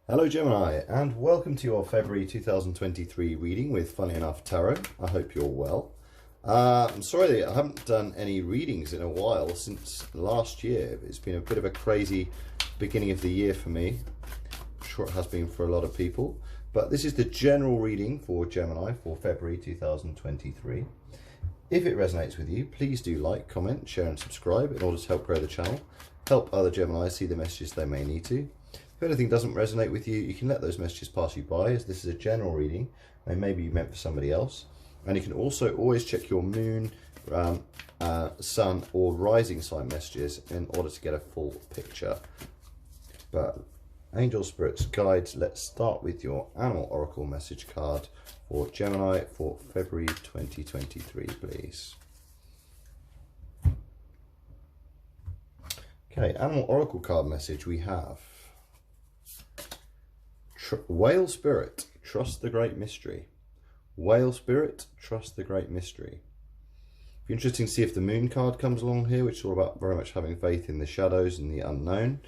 Hello Gemini, and welcome to your February 2023 reading with Funnily Enough Tarot. I hope you're well. I'm sorry that I haven't done any readings in a while, since last year. It's been a bit of a crazy beginning of the year for me. I'm sure it has been for a lot of people. But this is the general reading for Gemini for February 2023. If it resonates with you, please do like, comment, share and subscribe in order to help grow the channel. Help other Geminis see the messages they may need to. If anything doesn't resonate with you, you can let those messages pass you by, as this is a general reading. They may be meant for somebody else. And you can also always check your moon, sun or rising sign messages in order to get a full picture. But angel, spirits, guides, let's start with your animal oracle message card for Gemini for February 2023, please. Okay, animal oracle card message we have. Whale spirit, trust the great mystery. Whale spirit, trust the great mystery. It'd be interesting to see if the moon card comes along here, which is all about very much having faith in the shadows and the unknown.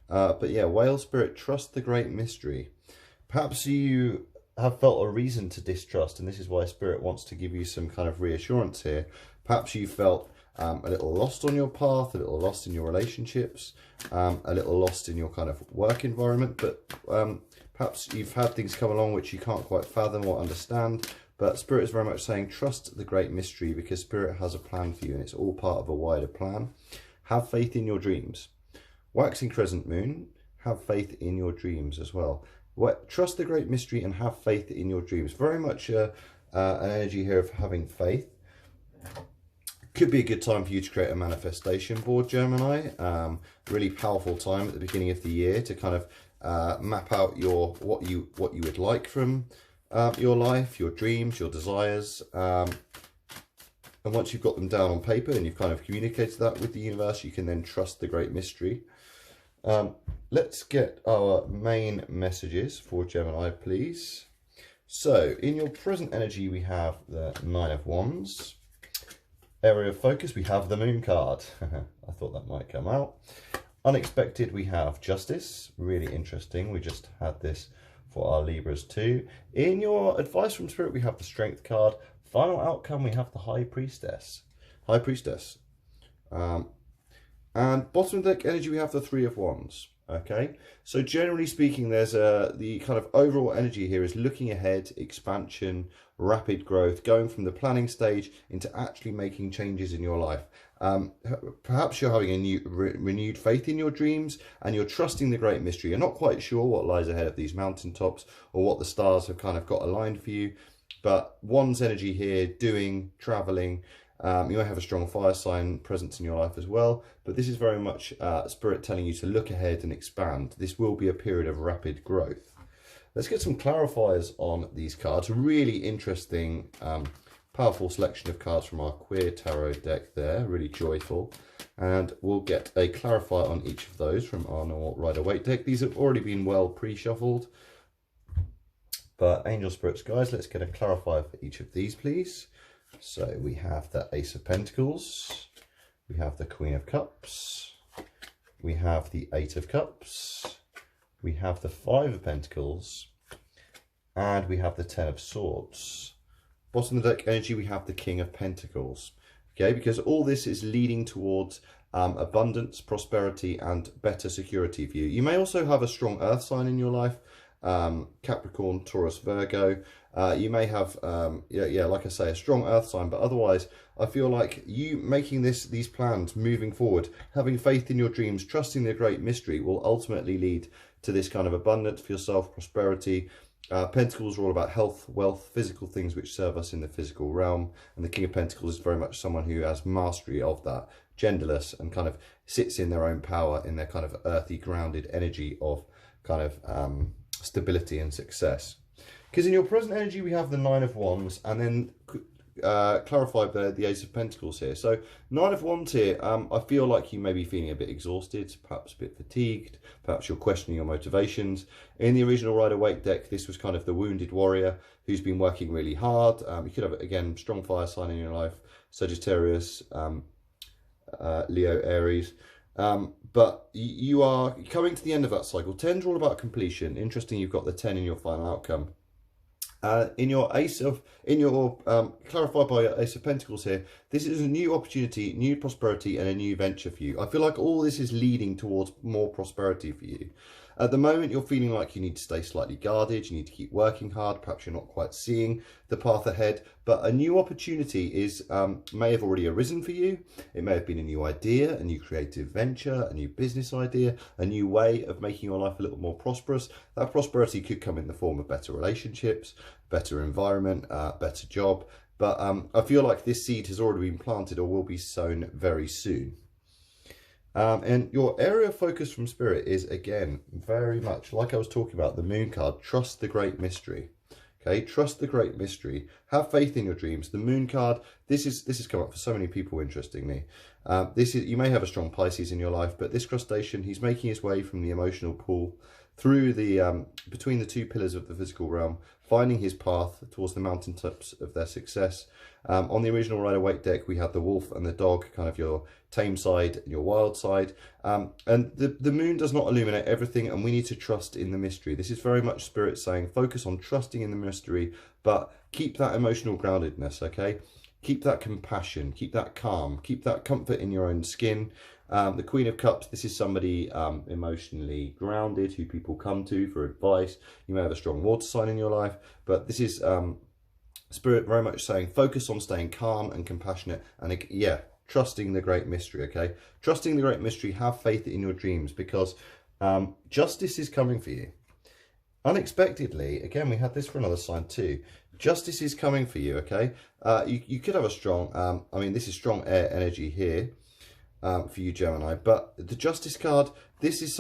But yeah, whale spirit, trust the great mystery. Perhaps you have felt a reason to distrust, and this is why spirit wants to give you some kind of reassurance here. Perhaps you felt a little lost on your path, a little lost in your relationships, a little lost in your kind of work environment, but perhaps you've had things come along which you can't quite fathom or understand. But Spirit is very much saying, trust the great mystery, because Spirit has a plan for you and it's all part of a wider plan. Have faith in your dreams. Waxing crescent moon, have faith in your dreams as well. Trust the great mystery and have faith in your dreams. Very much an energy here of having faith. Could be a good time for you to create a manifestation board, Gemini. Really powerful time at the beginning of the year to kind of map out what you would like from your life, your dreams, your desires. And once you've got them down on paper and you've kind of communicated that with the universe, you can then trust the great mystery. Let's get our main messages for Gemini, please. So in your present energy, we have the Nine of Wands. Area of focus, we have the moon card. I thought that might come out. Unexpected, we have justice. Really interesting. We just had this for our Libras too. In your advice from spirit, we have the strength card. Final outcome, we have the high priestess. High priestess. And bottom of the deck energy, we have the Three of Wands. Okay, so generally speaking, there's the kind of overall energy here is looking ahead, expansion, rapid growth, going from the planning stage into actually making changes in your life. Perhaps you're having a renewed faith in your dreams and you're trusting the great mystery. You're not quite sure what lies ahead of these mountaintops or what the stars have kind of got aligned for you. But Wands energy here, doing, traveling. You may have a strong fire sign presence in your life as well, but this is very much spirit telling you to look ahead and expand. This will be a period of rapid growth. Let's get some clarifiers on these cards. Really interesting, powerful selection of cards from our Queer Tarot deck there, really joyful. And we'll get a clarifier on each of those from our normal Rider-Waite deck. These have already been well pre-shuffled. But angel, spirits, guys, let's get a clarifier for each of these, please. So we have the Ace of Pentacles, we have the Queen of Cups, we have the Eight of Cups, we have the Five of Pentacles, and we have the Ten of Swords. Bottom of the deck energy, we have the King of Pentacles. Okay, because all this is leading towards abundance, prosperity, and better security for you. You may also have a strong earth sign in your life. Capricorn, Taurus, Virgo. You may have, like I say, a strong earth sign, but otherwise, I feel like you making these plans moving forward, having faith in your dreams, trusting the great mystery will ultimately lead to this kind of abundance for yourself, prosperity. Pentacles are all about health, wealth, physical things which serve us in the physical realm. And the King of Pentacles is very much someone who has mastery of that, genderless, and kind of sits in their own power, in their kind of earthy, grounded energy of kind of stability and success. Because in your present energy, we have the Nine of Wands, and then clarified the Ace of Pentacles here. So Nine of Wands here, I feel like you may be feeling a bit exhausted, perhaps a bit fatigued, perhaps you're questioning your motivations. In the original Rider-Waite deck, this was kind of the wounded warrior who's been working really hard. You could have, again, strong fire sign in your life, Sagittarius, Leo, Aries. But you are coming to the end of that cycle. 10's all about completion. Interesting, you've got the 10 in your final outcome. Clarified by your Ace of Pentacles here, this is a new opportunity, new prosperity, and a new venture for you. I feel like all this is leading towards more prosperity for you. At the moment, you're feeling like you need to stay slightly guarded, you need to keep working hard, perhaps you're not quite seeing the path ahead, but a new opportunity may have already arisen for you. It may have been a new idea, a new creative venture, a new business idea, a new way of making your life a little more prosperous. That prosperity could come in the form of better relationships, better environment, better job, but I feel like this seed has already been planted or will be sown very soon. And your area of focus from Spirit is, again, very much like I was talking about, the Moon card. Trust the great mystery. Okay, trust the great mystery. Have faith in your dreams. The Moon card, this has come up for so many people, interestingly. You may have a strong Pisces in your life, but this crustacean, he's making his way from the emotional pool through the between the two pillars of the physical realm, finding his path towards the mountaintops of their success. On the original Rider-Waite deck, we had the wolf and the dog, kind of your tame side and your wild side. And the moon does not illuminate everything, and we need to trust in the mystery. This is very much Spirit saying, focus on trusting in the mystery, but keep that emotional groundedness, okay? Keep that compassion, keep that calm, keep that comfort in your own skin. The Queen of Cups, this is somebody emotionally grounded who people come to for advice. You may have a strong water sign in your life, but this is Spirit very much saying, focus on staying calm and compassionate, and yeah, trusting the great mystery, okay? Trusting the great mystery, have faith in your dreams, because justice is coming for you. Unexpectedly, again, we had this for another sign too. Justice is coming for you, okay? You could have a strong, this is strong air energy here for you, Gemini. But the Justice card, this is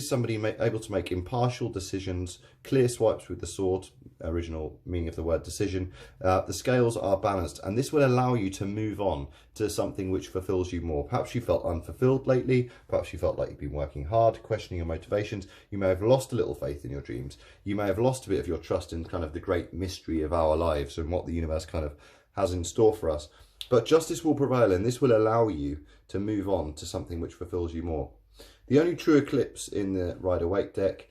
somebody able to make impartial decisions, clear swipes with the sword, original meaning of the word decision. The scales are balanced, and this will allow you to move on to something which fulfills you more. Perhaps you felt unfulfilled lately. Perhaps you felt like you've been working hard, questioning your motivations. You may have lost a little faith in your dreams. You may have lost a bit of your trust in kind of the great mystery of our lives and what the universe kind of has in store for us. But justice will prevail, and this will allow you to move on to something which fulfills you more. The only true eclipse in the Rider-Waite deck,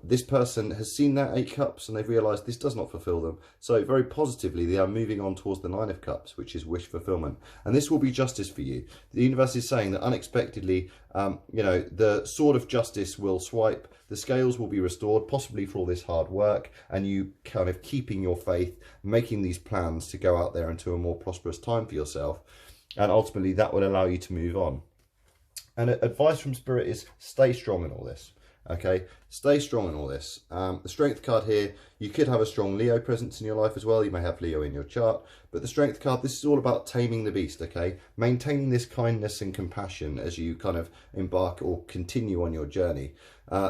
this person has seen that 8 cups and they've realised this does not fulfill them. So very positively, they are moving on towards the 9 of cups, which is wish fulfillment. And this will be justice for you. The universe is saying that unexpectedly, the sword of justice will swipe, the scales will be restored, possibly for all this hard work, and you kind of keeping your faith, making these plans to go out there into a more prosperous time for yourself. And ultimately, that will allow you to move on. And advice from Spirit is stay strong in all this. Okay, stay strong in all this. The Strength card here, you could have a strong Leo presence in your life as well. You may have Leo in your chart. But the Strength card, this is all about taming the beast, okay? Maintaining this kindness and compassion as you kind of embark or continue on your journey.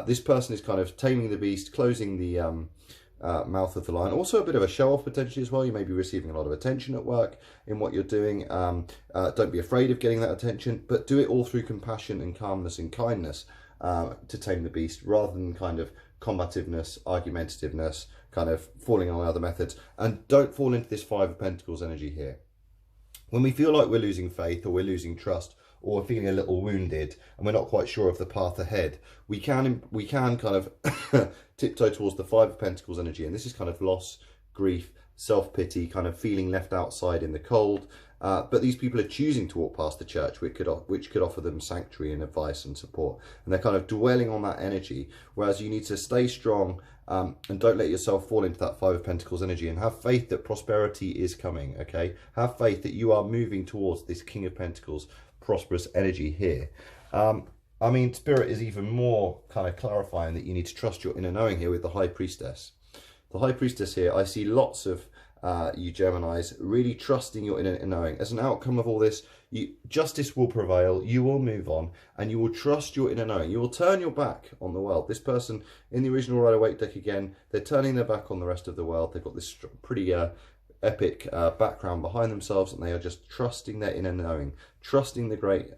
This person is kind of taming the beast, closing the mouth of the lion. Also a bit of a show-off potentially as well. You may be receiving a lot of attention at work in what you're doing. Don't be afraid of getting that attention, but do it all through compassion and calmness and kindness. To tame the beast, rather than kind of combativeness, argumentativeness, kind of falling on other methods. And don't fall into this 5 of Pentacles energy here. When we feel like we're losing faith, or we're losing trust, or we're feeling a little wounded and we're not quite sure of the path ahead, we can kind of tiptoe towards the 5 of Pentacles energy. And this is kind of loss, grief, self-pity, kind of feeling left outside in the cold. But these people are choosing to walk past the church, which could offer them sanctuary and advice and support. And they're kind of dwelling on that energy, whereas you need to stay strong and don't let yourself fall into that 5 of Pentacles energy, and have faith that prosperity is coming, okay? Have faith that you are moving towards this King of Pentacles prosperous energy here. Spirit is even more kind of clarifying that you need to trust your inner knowing here with the High Priestess. The High Priestess here, I see lots of you Geminis really trusting your inner knowing. As an outcome of all this, justice will prevail, you will move on, and you will trust your inner knowing. You will turn your back on the world. This person in the original Rider-Waite deck, again, they're turning their back on the rest of the world. They've got this pretty epic background behind themselves, and they are just trusting their inner knowing, trusting the great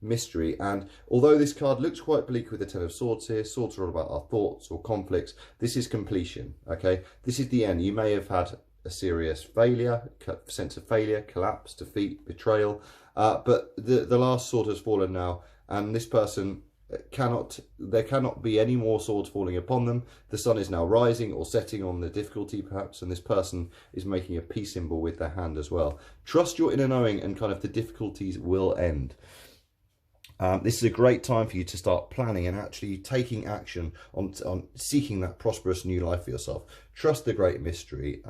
mystery. And although this card looks quite bleak with the 10 of Swords here, swords are all about our thoughts or conflicts, this is completion, okay? This is the end. You may have had a serious failure, sense of failure, collapse, defeat, betrayal, but the last sword has fallen now, and this person there cannot be any more swords falling upon them. The sun is now rising or setting on the difficulty perhaps, and this person is making a peace symbol with their hand as well. Trust your inner knowing, and kind of the difficulties will end. This is a great time for you to start planning and actually taking action on seeking that prosperous new life for yourself. Trust the great mystery.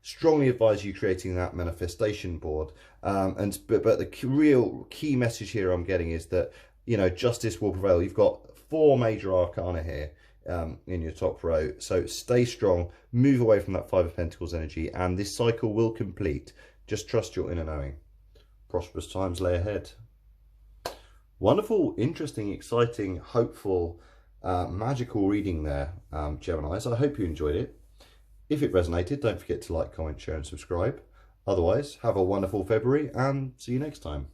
Strongly advise you creating that manifestation board. But the real key message here I'm getting is that, you know, justice will prevail. You've got 4 major arcana here in your top row. So stay strong, move away from that 5 of Pentacles energy, and this cycle will complete. Just trust your inner knowing. Prosperous times lay ahead. Wonderful, interesting, exciting, hopeful, magical reading there, Geminis. I hope you enjoyed it. If it resonated, don't forget to like, comment, share and subscribe. Otherwise, have a wonderful February and see you next time.